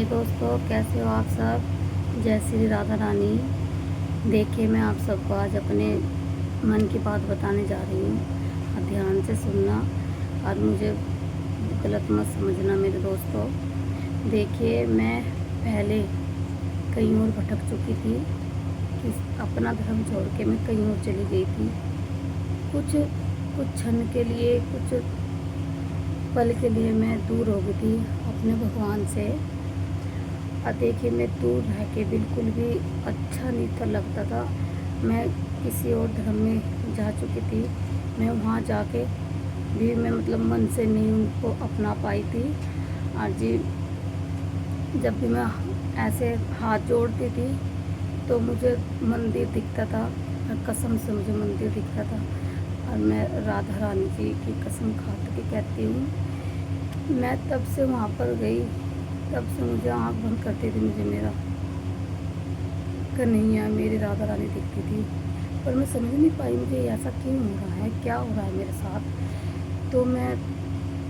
हाय दोस्तों, कैसे हो आप सब। जय श्री राधा रानी। देखिए, मैं आप सबको आज अपने मन की बात बताने जा रही हूँ और ध्यान से सुनना और मुझे गलत मत समझना मेरे दोस्तों। देखिए, मैं पहले कहीं और भटक चुकी थी कि अपना धर्म छोड़ के मैं कहीं और चली गई थी। कुछ कुछ क्षण के लिए, कुछ पल के लिए मैं दूर हो गई थी अपने भगवान से। और देखिए, मैं दूर रह के बिल्कुल भी अच्छा नहीं था लगता था। मैं किसी और धर्म में जा चुकी थी। मैं वहाँ जाके भी मैं मतलब मन से नहीं उनको अपना पाई थी। और जी, जब भी मैं ऐसे हाथ जोड़ती थी तो मुझे मंदिर दिखता था और कसम से मुझे मंदिर दिखता था। और मैं राधा रानी जी की कसम खा के कहती हूँ, मैं तब से वहाँ पर गई, तब से मुझे आँख बंद करती थी मुझे मेरा कन्हैया, मेरी राधा रानी दिखती थी। पर मैं समझ नहीं पाई मुझे ऐसा क्यों हो रहा है, क्या हो रहा है मेरे साथ। तो मैं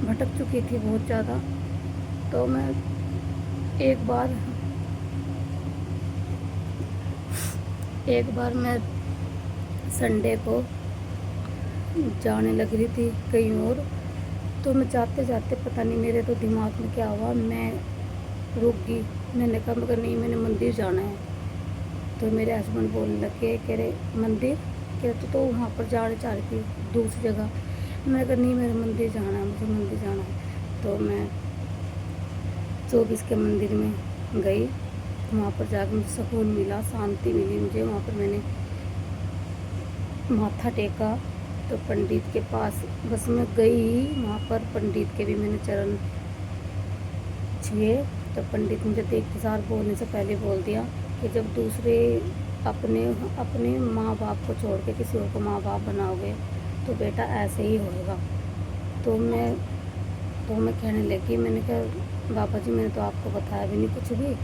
भटक चुकी थी बहुत ज़्यादा। तो मैं एक बार मैं संडे को जाने लग रही थी कहीं और। तो मैं जाते जाते पता नहीं मेरे तो दिमाग में क्या हुआ, मैं रुक गई। मैंने कहा, मगर नहीं, मैंने मंदिर जाना है। तो मेरे हस्बैंड बोलने लगे, कह रहे मंदिर, कह रहे तो वहाँ पर जाने चाह रही थी दूसरी जगह। मैंने कहा नहीं, मेरे मंदिर जाना है, मुझे मंदिर जाना है। तो मैं 24 के मंदिर में गई। वहाँ पर जाकर मुझे सुकून मिला, शांति मिली मुझे। वहाँ पर मैंने माथा टेका। तो पंडित के पास बस मैं गई, वहाँ पर पंडित के भी मैंने चरण छुए। तो पंडित मुझे देखते सार बोलने से पहले बोल दिया कि जब दूसरे अपने अपने माँ बाप को छोड़ के किसी और को माँ बाप बनाओगे तो बेटा ऐसे ही होएगा। तो मैं कहने लगी, मैंने कहा बाबा जी, मैंने तो आपको बताया भी नहीं कुछ भी,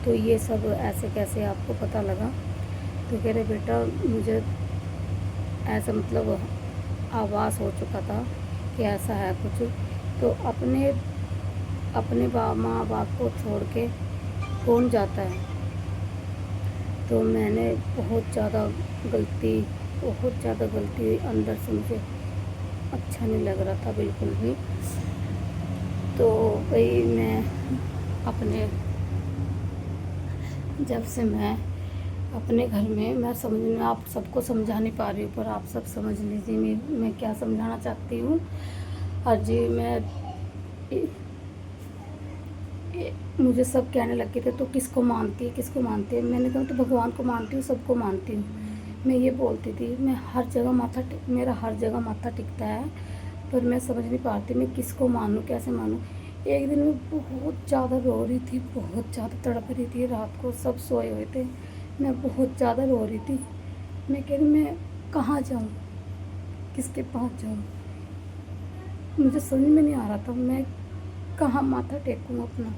तो ये सब ऐसे कैसे आपको पता लगा। तो कह रहे बेटा, मुझे ऐसा मतलब आभास हो चुका था कि ऐसा है कुछ। तो अपने अपने माँ बाप को छोड़ के कौन जाता है। तो मैंने बहुत ज़्यादा गलती अंदर से मुझे अच्छा नहीं लग रहा था बिल्कुल भी। तो वही मैं अपने जब से मैं अपने घर में, मैं समझ में आप सबको समझा नहीं पा रही हूँ, पर आप सब समझ लीजिए मैं क्या समझाना चाहती हूँ। और जी, मुझे सब कहने लगे थे तो किसको मानती है, किसको मानती है। मैंने कहा तो भगवान को मानती हूँ, सबको मानती हूँ। मैं ये बोलती थी, मैं हर जगह मेरा हर जगह माथा टिकता है। पर मैं समझ नहीं पाती मैं किसको मानूँ, कैसे मानूँ। एक दिन मैं बहुत ज़्यादा रो रही थी, बहुत ज़्यादा तड़प रही थी। रात को सब सोए हुए थे, मैं बहुत ज़्यादा रो रही थी। मैं कह रही, मैं कहाँ जाऊँ, किसके पास जाऊँ। मुझे समझ में नहीं आ रहा था मैं कहाँ माथा टेकूँ अपना।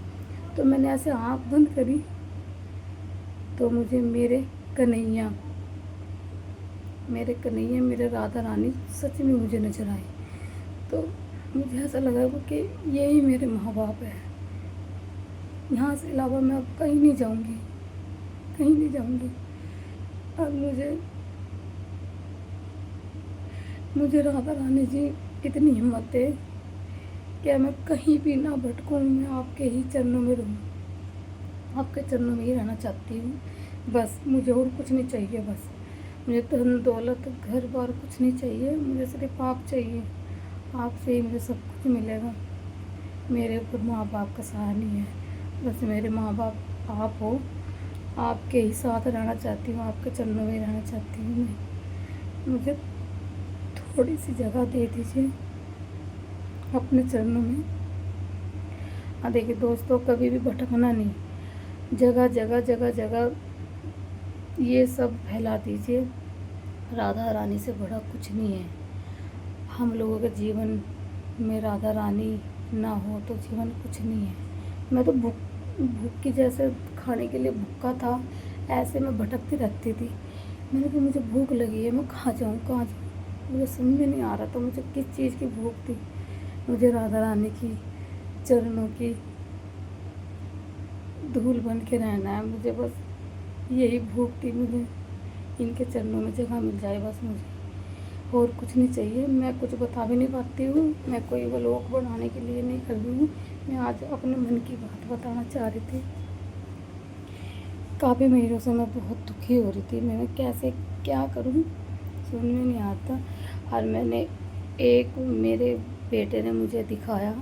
तो मैंने ऐसे आँख बंद करी तो मुझे कन्हैया मेरे राधा रानी सच में मुझे नज़र आई। तो मुझे ऐसा लगा कि यही मेरे माँ बाप है। यहाँ से अलावा मैं अब कहीं नहीं जाऊँगी, कहीं नहीं जाऊँगी। अब मुझे राधा रानी जी इतनी हिम्मत है कि मैं कहीं भी ना भटकूँ, मैं आपके ही चरणों में रहूँ, आपके चरणों में ही रहना चाहती हूँ। बस मुझे और कुछ नहीं चाहिए। बस मुझे धन दौलत घर बार कुछ नहीं चाहिए, मुझे सिर्फ आप चाहिए। आपसे ही मुझे सब कुछ मिलेगा। मेरे ऊपर माँ बाप का सहारा नहीं है, बस मेरे माँ बाप आप हो। आपके ही साथ रहना चाहती हूँ, आपके चरणों में रहना चाहती हूँ मैं। मुझे थोड़ी सी जगह दे दीजिए अपने चरणों में। देखिए दोस्तों, कभी भी भटकना नहीं, जगह जगह जगह जगह ये सब फैला दीजिए। राधा रानी से बड़ा कुछ नहीं है। हम लोगों के जीवन में राधा रानी ना हो तो जीवन कुछ नहीं है। मैं तो भूख की जैसे खाने के लिए भूखा था, ऐसे मैं भटकती रहती थी। मैंने कहा मुझे भूख लगी है, मैं कहाँ जाऊँ, कहाँ जाऊँ। मुझे समझ में नहीं आ रहा था मुझे किस चीज़ की भूख थी। मुझे राधा रानी की चरणों की धूल बन के रहना है मुझे, बस यही भूख थी मुझे। इनके चरणों में जगह मिल जाए बस मुझे, और कुछ नहीं चाहिए। मैं कुछ बता भी नहीं पाती हूँ, मैं कोई व्लॉग बनाने के लिए नहीं कर रही हूँ। मैं आज अपने मन की बात बताना चाह रही थी। काफ़ी महीनों से मैं बहुत दुखी हो रही थी, मैं कैसे क्या करूँ समझ में नहीं आता। और मैंने एक मेरे बेटे ने मुझे दिखाया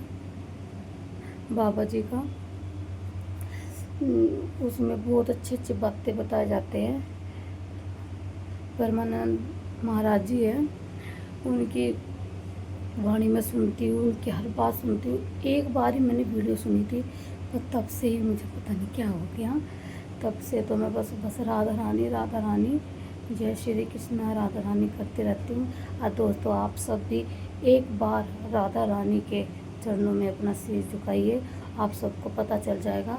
बाबा जी का, उसमें बहुत अच्छी अच्छी बातें बताए जाते हैं। परमानंद महाराज जी हैं, उनकी वाणी में सुनती हूँ, उनकी हर बात सुनती हूँ। एक बार ही मैंने वीडियो सुनी थी, पर तब से ही मुझे पता नहीं क्या हो गया। तब से तो मैं बस राधा रानी जय श्री कृष्णा राधा रानी करती रहती हूँ। और दोस्तों, आप सब भी एक बार राधा रानी के चरणों में अपना सिर झुकाइए, आप सबको पता चल जाएगा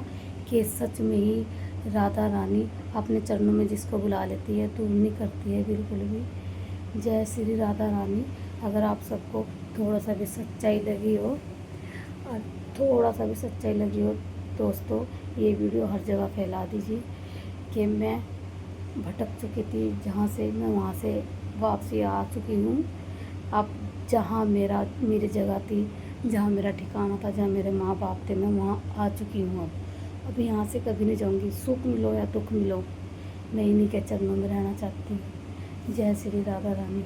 कि सच में ही राधा रानी अपने चरणों में जिसको बुला लेती है दूर नहीं करती है बिल्कुल भी। जय श्री राधा रानी। अगर आप सबको थोड़ा सा भी सच्चाई लगी हो, और थोड़ा सा भी सच्चाई लगी हो दोस्तों, ये वीडियो हर जगह फैला दीजिए कि मैं भटक चुकी थी, जहाँ से मैं वहाँ से वापसी आ चुकी हूँ। अब जहाँ मेरी जगह थी, जहाँ मेरा ठिकाना था, जहाँ मेरे माँ बाप थे, मैं वहाँ आ चुकी हूँ। अब यहाँ से कभी नहीं जाऊँगी। सुख मिलो या दुख मिलो, मैं इन्हीं के चरणों में रहना चाहती हूँ। जय श्री राधा रानी।